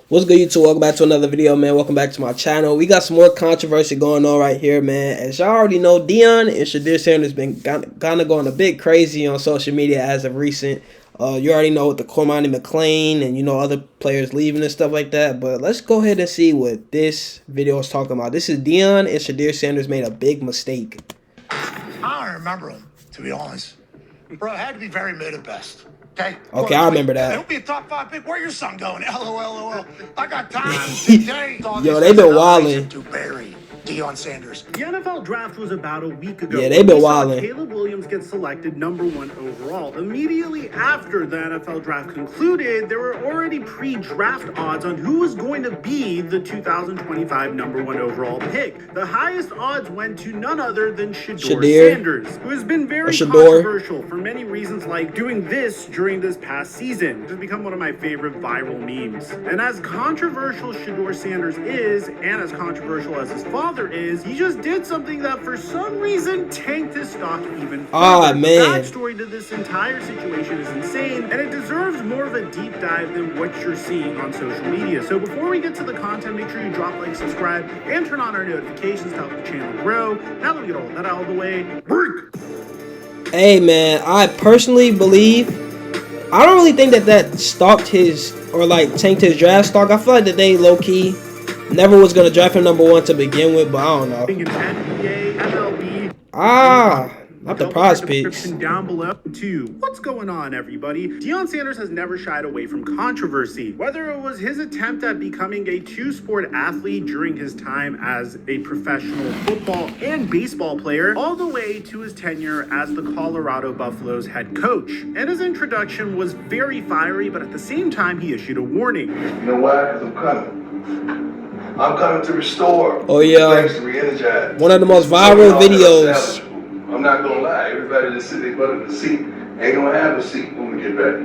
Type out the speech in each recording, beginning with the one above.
What's good, YouTube? Welcome back to another video, man. Welcome back to my channel. We got some more controversy going on right here, man. As y'all already know, Deion and Shedeur Sanders been kind of going a bit crazy on social media as of recent. You already know with the Cormani McLean and, other players leaving and stuff like that. But let's go ahead and see what this video is talking about. This is Deion and Shedeur Sanders made a big mistake. I don't remember him, to be honest. Bro, it had to be very mid at best. Okay, I remember that. It'll be a top 5 pick. Where your son going? LOL. I got time today. Yo, they been wilding. To bury Deion Sanders. The NFL draft was about a week ago. Yeah, they been wilding. Caleb Williams gets selected #1 overall. Immediately after the NFL draft concluded, there were already pre-draft odds on who was going to be the 2025 #1 overall pick. The highest odds went to none other than Shedeur Sanders, who has been very controversial for many reasons, like doing this during this past season, which has become one of my favorite viral memes. And as controversial Shedeur Sanders is, and as controversial as his father is, he just did something that for some reason tanked his stock even further. Man. The backstory to this entire situation is insane, and it deserves more of a deep dive than what you're seeing on social media. So before we get to the content, make sure you drop, like, subscribe, and turn on our notifications to help the channel grow. Now that we get all that out of the way, Hey, man, I personally believe, I don't really think that stopped his, or like tanked his draft stock. I feel like that they low-key never was going to draft him #1 to begin with, but I don't know. NBA, MLB, not the prize picks. Down below too. What's going on, everybody? Deion Sanders has never shied away from controversy. Whether it was his attempt at becoming a two-sport athlete during his time as a professional football and baseball player, all the way to his tenure as the Colorado Buffaloes head coach. And his introduction was very fiery, but at the same time, he issued a warning. You know why? Because I'm coming. I'm coming to restore. Oh, yeah. Thanks to re-energize. One of the most viral videos. I'm not gonna lie. Everybody that's sitting butt in the seat ain't gonna have a seat when we get back.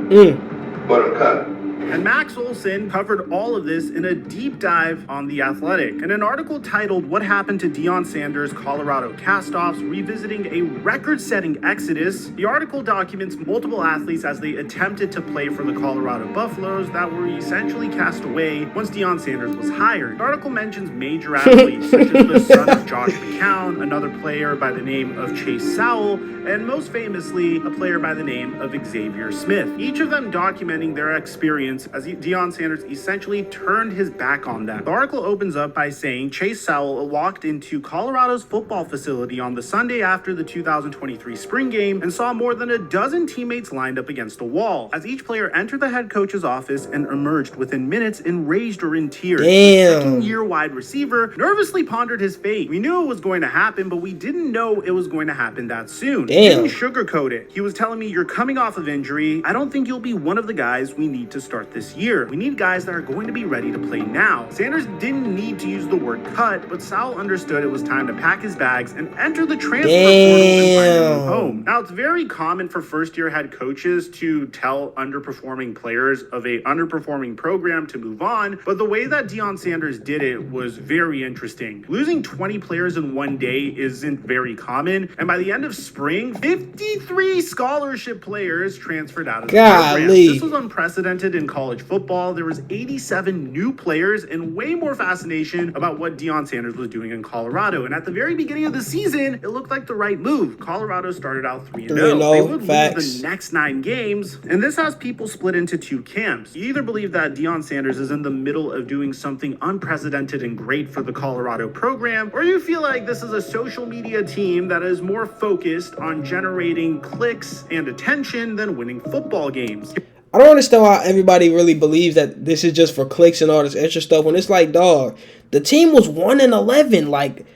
But I'm coming. And Max Olson covered all of this in a deep dive on The Athletic. In an article titled "What Happened to Deion Sanders' Colorado Castoffs, Revisiting a Record-Setting Exodus," the article documents multiple athletes as they attempted to play for the Colorado Buffaloes that were essentially cast away once Deion Sanders was hired. The article mentions major athletes such as the son of Josh McCown, another player by the name of Chase Sowell, and most famously, a player by the name of Xavier Smith. Each of them documenting their experience as Deion Sanders essentially turned his back on them. The article opens up by saying Chase Sowell walked into Colorado's football facility on the Sunday after the 2023 spring game and saw more than a dozen teammates lined up against a wall. As each player entered the head coach's office and emerged within minutes enraged or in tears, the second-year wide receiver nervously pondered his fate. We knew it was going to happen, but we didn't know it was going to happen that soon. He didn't sugarcoat it. He was telling me, "You're coming off of injury. I don't think you'll be one of the guys we need to start this year. We need guys that are going to be ready to play now." Sanders didn't need to use the word cut, but Sowell understood it was time to pack his bags and enter the transfer portal and find a new home. Now, it's very common for first-year head coaches to tell underperforming players of a underperforming program to move on, but the way that Deion Sanders did it was very interesting. Losing 20 players in one day isn't very common, and by the end of spring, 53 scholarship players transferred out of the program. This was unprecedented in college football. There was 87 new players and way more fascination about what Deion Sanders was doing in Colorado. And at the very beginning of the season, it looked like the right move. Colorado started out 3-0. They would lose the next 9 games, and this has people split into two camps. You either believe that Deion Sanders is in the middle of doing something unprecedented and great for the Colorado program, or you feel like this is a social media team that is more focused on generating clicks and attention than winning football games. I don't understand why everybody really believes that this is just for clicks and all this extra stuff when it's like, dog, the team was 1-11, like,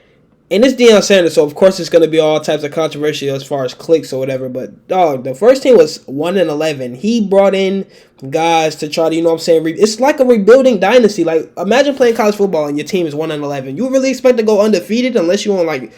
and it's Deion Sanders, so of course it's going to be all types of controversy as far as clicks or whatever, but dog, the first team was 1-11. He brought in guys to try to, it's like a rebuilding dynasty. Like, imagine playing college football and your team is 1-11. You really expect to go undefeated unless you want, like,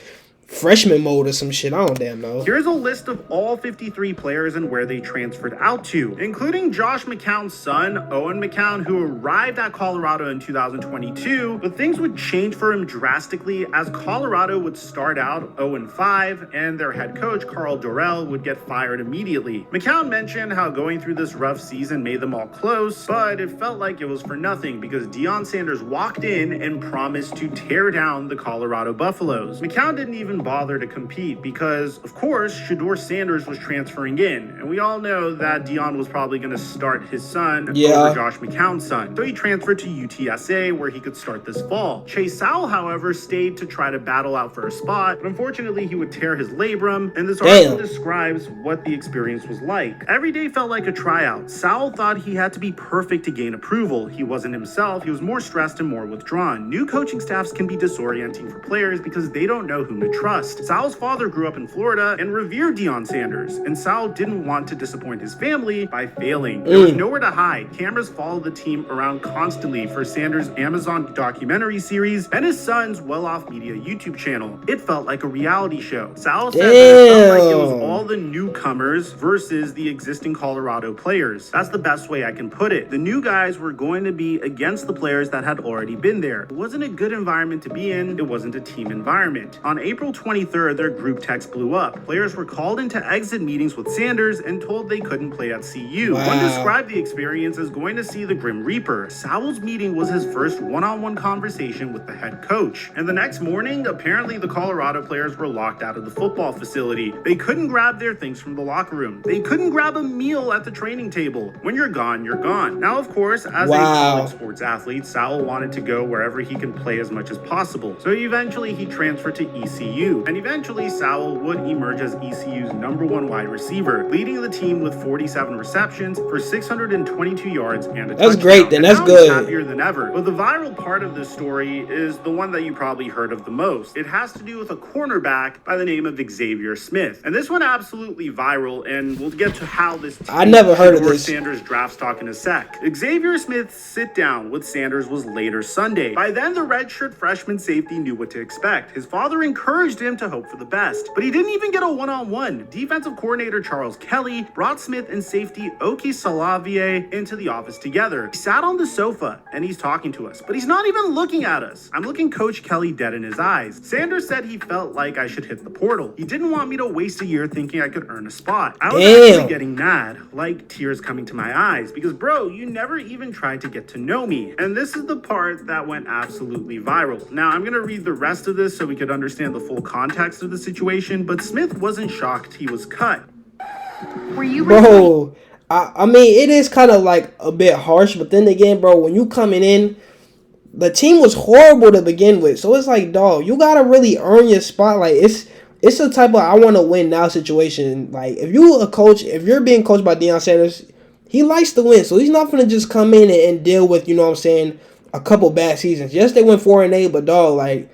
freshman mode or some shit. I don't damn know. Here's a list of all 53 players and where they transferred out to, including Josh McCown's son, Owen McCown, who arrived at Colorado in 2022, but things would change for him drastically as Colorado would start out 0-5 and their head coach, Karl Dorrell, would get fired immediately. McCown mentioned how going through this rough season made them all close, but it felt like it was for nothing because Deion Sanders walked in and promised to tear down the Colorado Buffaloes. McCown didn't even bother to compete because, of course, Shedeur Sanders was transferring in, and we all know that Deion was probably going to start his son over Josh McCown's son. So he transferred to UTSA where he could start this fall. Chase Sowell, however, stayed to try to battle out for a spot, but unfortunately he would tear his labrum, and this article describes what the experience was like. Every day felt like a tryout. Sowell thought he had to be perfect to gain approval. He wasn't himself. He was more stressed and more withdrawn. New coaching staffs can be disorienting for players because they don't know whom to trust. Sowell's father grew up in Florida and revered Deion Sanders, and Sowell didn't want to disappoint his family by failing. There was nowhere to hide. Cameras followed the team around constantly for Sanders' Amazon documentary series and his son's well-off media YouTube channel. It felt like a reality show. Sowell said that it felt like it was all the newcomers versus the existing Colorado players. That's the best way I can put it. The new guys were going to be against the players that had already been there. It wasn't a good environment to be in. It wasn't a team environment. On April 23rd, their group text blew up. Players were called into exit meetings with Sanders and told they couldn't play at CU. One described the experience as going to see the Grim Reaper. Sowell's meeting was his first one-on-one conversation with the head coach. And the next morning, apparently the Colorado players were locked out of the football facility. They couldn't grab their things from the locker room. They couldn't grab a meal at the training table. When you're gone, you're gone. Now, of course, as a college sports athlete, Sowell wanted to go wherever he can play as much as possible. So eventually he transferred to ECU. And eventually Sowell would emerge as ECU's #1 wide receiver, leading the team with 47 receptions for 622 yards and a touchdown. That's great, then. That's good. He's happier than ever. But the viral part of this story is the one that you probably heard of the most. It has to do with a cornerback by the name of Xavier Smith. And this went absolutely viral, and we'll get to how this I never heard of this. Sanders draft stock in a sec. Xavier Smith's sit-down with Sanders was later Sunday. By then, the redshirt freshman safety knew what to expect. His father encouraged him to hope for the best, but he didn't even get a one-on-one. Defensive coordinator Charles Kelly brought Smith and safety Oki Salavier into the office together. He sat on the sofa and he's talking to us, but he's not even looking at us. I'm looking Coach Kelly dead in his eyes. Sanders said he felt like I should hit the portal. He didn't want me to waste a year thinking I could earn a spot. I was actually getting mad, like tears coming to my eyes, because bro, you never even tried to get to know me. And this is the part that went absolutely viral. Now, I'm gonna read the rest of this so we could understand the full context of the situation, but Smith wasn't shocked he was cut. Were you Bro, I mean, it is kind of like a bit harsh, but then again, bro, when you coming in, the team was horrible to begin with. So it's like, dog, you gotta really earn your spot. Like, it's a type of I want to win now situation. Like, if you a coach, if you're being coached by Deion Sanders, he likes to win. So he's not gonna just come in and deal with, you know what I'm saying, a couple bad seasons. Yes, they went 4-8, but dog, like,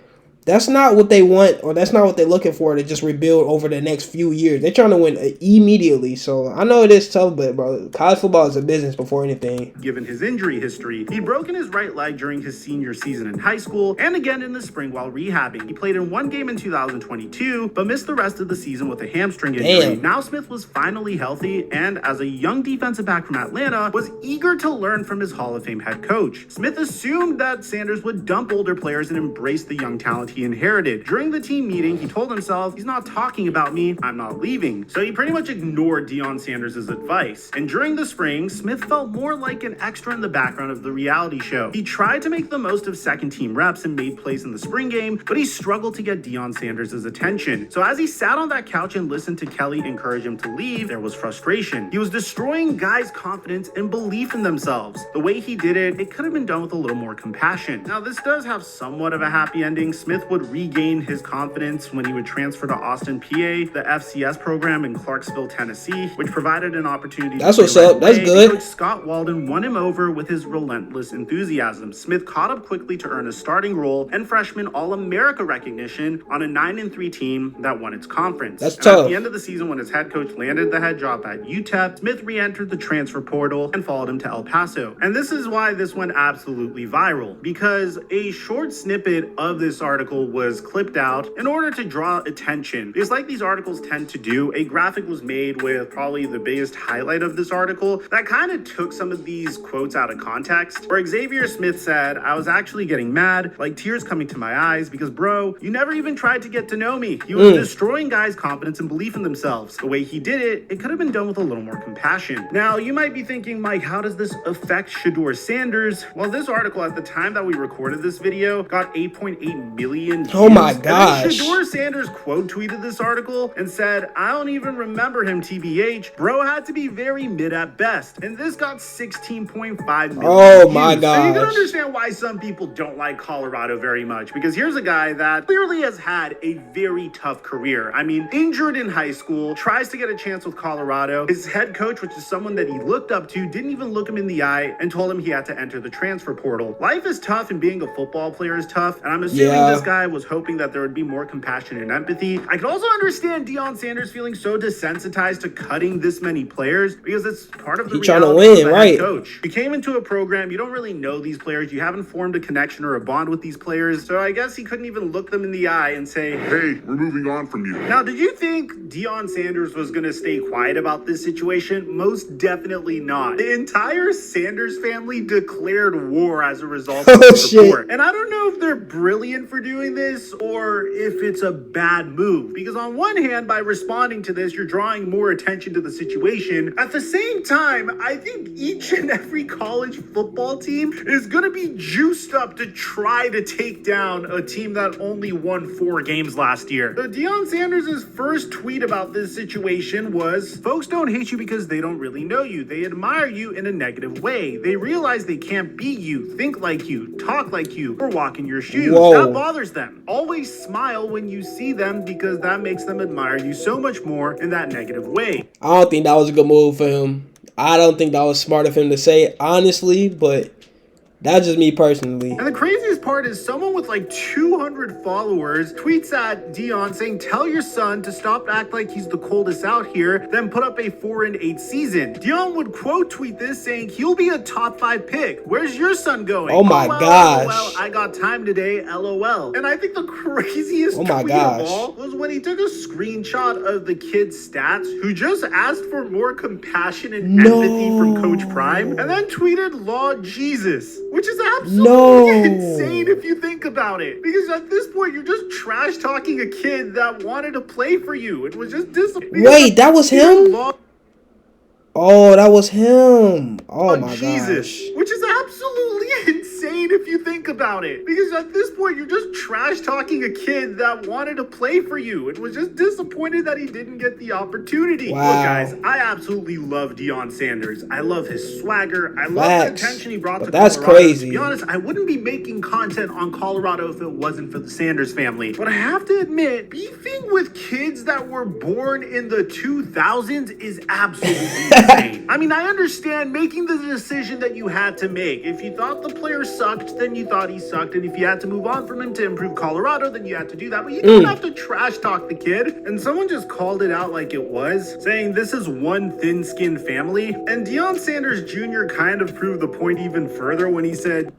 that's not what they want, or that's not what they're looking for to just rebuild over the next few years. They're trying to win immediately. So I know it is tough, but bro, college football is a business before anything. Given his injury history, he'd broken his right leg during his senior season in high school and again in the spring while rehabbing. He played in one game in 2022, but missed the rest of the season with a hamstring injury. Now Smith was finally healthy, and as a young defensive back from Atlanta, was eager to learn from his Hall of Fame head coach. Smith assumed that Sanders would dump older players and embrace the young talent he inherited. During the team meeting, he told himself, he's not talking about me, I'm not leaving. So he pretty much ignored Deion Sanders' advice. And during the spring, Smith felt more like an extra in the background of the reality show. He tried to make the most of second team reps and made plays in the spring game, but he struggled to get Deion Sanders' attention. So as he sat on that couch and listened to Kelly encourage him to leave, there was frustration. He was destroying guys' confidence and belief in themselves. The way he did it, it could have been done with a little more compassion. Now, this does have somewhat of a happy ending. Smith would regain his confidence when he would transfer to Austin, PA, the FCS program in Clarksville, Tennessee, which provided an opportunity That's to what's up. That's good. Coach Scott Walden won him over with his relentless enthusiasm. Smith caught up quickly to earn a starting role and freshman All-America recognition on a 9-3 team that won its conference. That's tough. At the end of the season, when his head coach landed the head job at UTEP, Smith re-entered the transfer portal and followed him to El Paso. And this is why this went absolutely viral, because a short snippet of this article article was clipped out in order to draw attention. Because like these articles tend to do, a graphic was made with probably the biggest highlight of this article that kind of took some of these quotes out of context. Where Xavier Smith said, "I was actually getting mad, like tears coming to my eyes, because bro, you never even tried to get to know me. He was destroying guys' confidence and belief in themselves. The way he did it, it could have been done with a little more compassion." Now, you might be thinking, Mike, how does this affect Shedeur Sanders? Well, this article at the time that we recorded this video got 8.8 million views. Oh my gosh. And then Shedeur Sanders quote tweeted this article and said, "I don't even remember him, TBH. Bro had to be very mid at best." And this got 16.5 million Oh views. my gosh. So you can understand why some people don't like Colorado very much, because here's a guy that clearly has had a very tough career. I mean, injured in high school, tries to get a chance with Colorado. His head coach, which is someone that he looked up to, didn't even look him in the eye and told him he had to enter the transfer portal. Life is tough and being a football player is tough, and I'm assuming this guy was hoping that there would be more compassion and empathy. I could also understand Deion Sanders feeling so desensitized to cutting this many players, because it's part of the He trying to reality win, of a right? head coach. You came into a program, you don't really know these players, you haven't formed a connection or a bond with these players, so I guess he couldn't even look them in the eye and say, "Hey, we're moving on from you." Now, did you think Deion Sanders was going to stay quiet about this situation? Most definitely not. The entire Sanders family declared war as a result of this report. And I don't know if they're brilliant for doing this or if it's a bad move. Because on one hand, by responding to this, you're drawing more attention to the situation. At the same time, I think each and every college football team is going to be juiced up to try to take down a team that only won 4 games last year. So Deion Sanders' first tweet about this situation was, "Folks don't hate you because they don't really know you. They admire you in a negative way. They realize they can't be you, think like you, talk like you, or walk in your shoes. That bothers them. Always smile when you see them because that makes them admire you so much more in that negative way." I don't think that was a good move for him. I don't think that was smart of him to say, honestly, but that's just me personally. And the craziest part is someone with like 200 followers tweets at Deion saying, "Tell your son to stop act like he's the coldest out here, then put up a 4-8 season." Deion would quote tweet this saying, "He'll be a top 5 pick. Where's your son going?" Oh my gosh. Well, I got time today, LOL. And I think the craziest tweet of all was when he took a screenshot of the kid's stats, who just asked for more compassion and empathy from Coach Prime, and then tweeted "Law Jesus," which is absolutely insane if you think about it. Because at this point, you're just trash talking a kid that wanted to play for you. It was just disappointing. Wait, that was him? Oh, that was him. Oh my Jesus. gosh. Which is absolutely insane if you think about it. Because at this point, you're just trash talking a kid that wanted to play for you. It was just disappointed that he didn't get the opportunity. Wow. Look, guys, I absolutely love Deion Sanders. I love his swagger. I love the attention he brought to Colorado. That's crazy. To be honest, I wouldn't be making content on Colorado if it wasn't for the Sanders family. But I have to admit, beefing with kids that were born in the 2000s is absolutely insane. I mean, I understand making the decision that you had to make. If you thought the player sucked, then you thought he sucked. And if you had to move on from him to improve Colorado, then you had to do that. But you don't have to trash talk the kid. And someone just called it out like it was, saying this is one thin-skinned family. And Deion Sanders Jr. kind of proved the point even further when he said,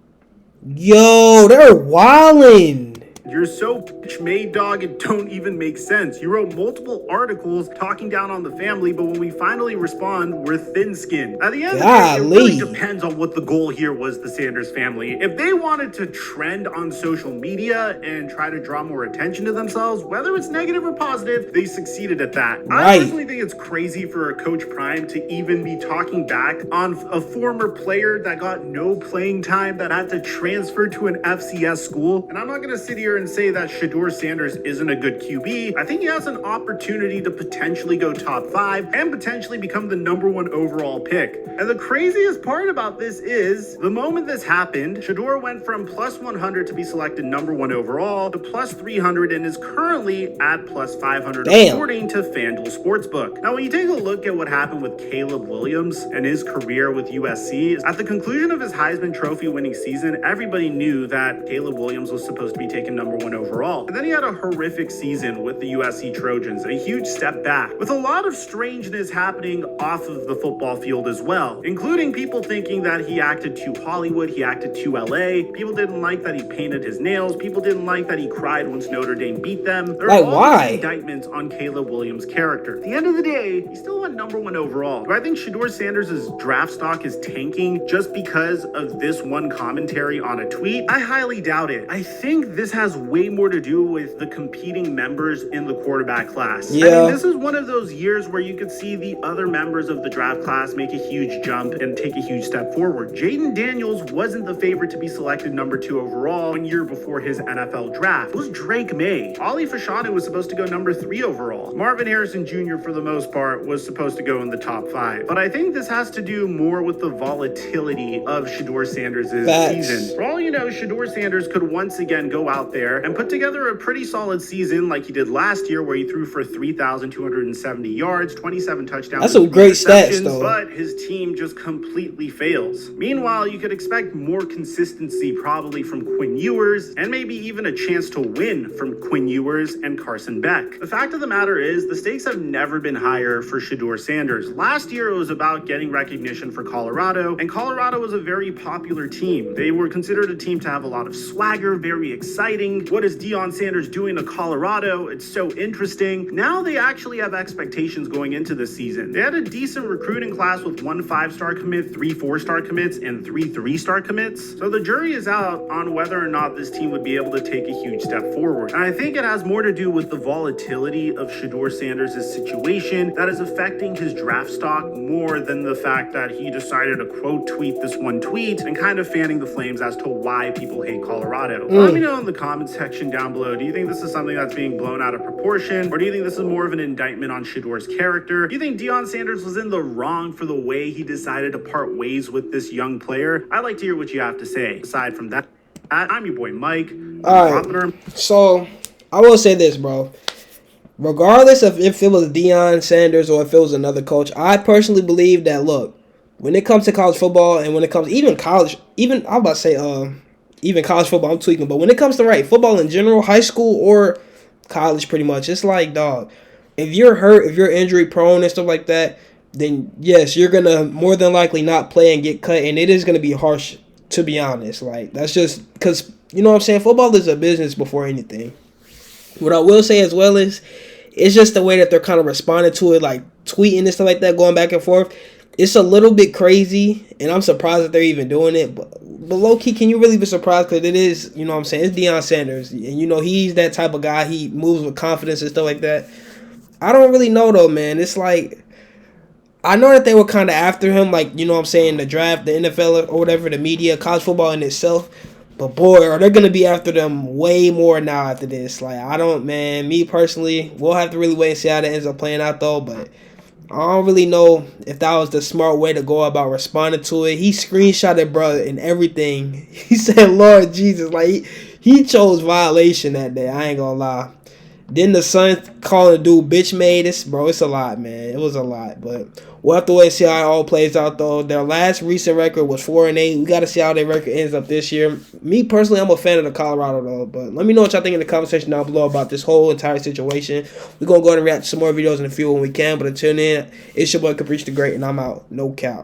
"Yo, they're wildin'. You're so bitch-made, dog, it don't even make sense. You wrote multiple articles talking down on the family, but when we finally respond, we're thin-skinned." At the end of the day, it really depends on what the goal here was, the Sanders family. If they wanted to trend on social media and try to draw more attention to themselves, whether it's negative or positive, they succeeded at that. I personally think it's crazy for a Coach Prime to even be talking back on a former player that got no playing time, that had to transfer to an FCS school. And I'm not going to sit here and say that Shedeur Sanders isn't a good QB. I think he has an opportunity to potentially go top 5 and potentially become the #1 overall pick. And the craziest part about this is, the moment this happened, Shedeur went from +100 to be selected #1 overall to +300 and is currently at +500 according to FanDuel Sportsbook. Now, when you take a look at what happened with Caleb Williams and his career with USC, at the conclusion of his Heisman Trophy winning season, everybody knew that Caleb Williams was supposed to be taken #1 overall. And then he had a horrific season with the USC Trojans, a huge step back, with a lot of strangeness happening off of the football field as well, including people thinking that he acted too Hollywood, he acted too LA. People didn't like that he painted his nails. People didn't like that he cried once Notre Dame beat them. There are all these indictments on Caleb Williams' character. At the end of the day, he still went #1 overall. Do I think Shedeur Sanders' draft stock is tanking just because of this one commentary on a tweet? I highly doubt it. I think this has way more to do with the competing members in the quarterback class. Yeah. I mean, this is one of those years where you could see the other members of the draft class make a huge jump and take a huge step forward. Jaden Daniels wasn't the favorite to be selected #2 overall 1 year before his NFL draft. It was Drake May. Ali Fashanu was supposed to go #3 overall. Marvin Harrison Jr., for the most part, was supposed to go in the top 5. But I think this has to do more with the volatility of Shedeur Sanders' season. For all you know, Shedeur Sanders could once again go out there and put together a pretty solid season like he did last year, where he threw for 3,270 yards, 27 touchdowns. That's some great stats, though. But his team just completely fails. Meanwhile, you could expect more consistency probably from Quinn Ewers, and maybe even a chance to win from Quinn Ewers and Carson Beck. The fact of the matter is, the stakes have never been higher for Shedeur Sanders. Last year, it was about getting recognition for Colorado, and Colorado was a very popular team. They were considered a team to have a lot of swagger, very exciting. What is Deion Sanders doing to Colorado? It's so interesting. Now they actually have expectations going into this season. They had a decent recruiting class with 1 5-star commit, 3 4-star commits, and 3 3-star commits. So the jury is out on whether or not this team would be able to take a huge step forward. And I think it has more to do with the volatility of Shedeur Sanders' situation that is affecting his draft stock more than the fact that he decided to quote tweet this one tweet and kind of fanning the flames as to why people hate Colorado. Let me know in the comment section down below. Do you think this is something that's being blown out of proportion, or do you think this is more of an indictment on Shedeur's character? Do you think Deion Sanders was in the wrong for the way he decided to part ways with this young player? I'd like to hear what you have to say. Aside from that, I'm your boy Mike. All right. So I will say this, bro. Regardless of if it was Deion Sanders or if it was another coach, I personally believe that, look, when it comes to college football and when it comes even college, even I'm about to say even college football, I'm tweaking, but when it comes to football in general, high school or college, pretty much, it's like, dog, if you're hurt, if you're injury prone and stuff like that, then yes, you're gonna more than likely not play and get cut, and it is gonna be harsh, to be honest. Like, that's just because, you know what I'm saying, football is a business before anything. What I will say as well is, it's just the way that they're kind of responding to it, like tweeting and stuff like that, going back and forth. It's a little bit crazy, and I'm surprised that they're even doing it. But low-key, can you really be surprised? Because it is, you know what I'm saying, it's Deion Sanders. And, you know, he's that type of guy. He moves with confidence and stuff like that. I don't really know, though, man. It's like, I know that they were kind of after him, like, you know what I'm saying, the draft, the NFL or whatever, the media, college football in itself. But, boy, are they going to be after them way more now after this. Like, I don't, man, me personally, we'll have to really wait and see how that ends up playing out, though. But I don't really know if that was the smart way to go about responding to it. He screenshotted, bro, and everything. He said, Lord Jesus, like, he chose violation that day. I ain't going to lie. Then the son calling the dude bitch made this, bro. It's a lot, man. It was a lot, but we'll have to wait and see how it all plays out, though. Their last recent record was 4-8. We got to see how their record ends up this year. Me personally, I'm a fan of the Colorado, though. But let me know what y'all think in the comment section down below about this whole entire situation. We're gonna go ahead and react to some more videos in a few when we can. But until then, it's your boy Caprice the Great, and I'm out. No cap.